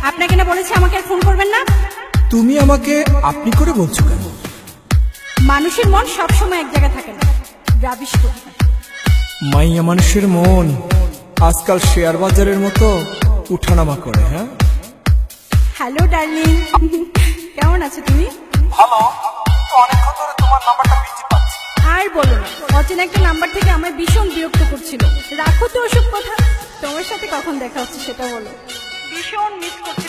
আপনাকে না বলেছি আমাকে আর ফোন করবেন না। তুমি আমাকে আপনি করে বলছো কেন? মানুষের মন সবসময় এক জায়গায় থাকে না, রাবিশ করে। মাইয়া মানুষের মন আজকাল শেয়ার বাজারের মতো উঠানামা করে। হ্যাঁ, হ্যালো ডার্লিং, কেমন আছো তুমি? ভালো। অনেকক্ষণ ধরে তোমার নাম্বারটা বিজি পাচ্ছি। আর বলো না, অচেনা একটা নাম্বার থেকে আমায় ভীষণ বিরক্ত করছিল। রাখো তো ওসব কথা, তোমার সাথে কখন দেখা হচ্ছে সেটা বলো। ভীষণ মিস করছি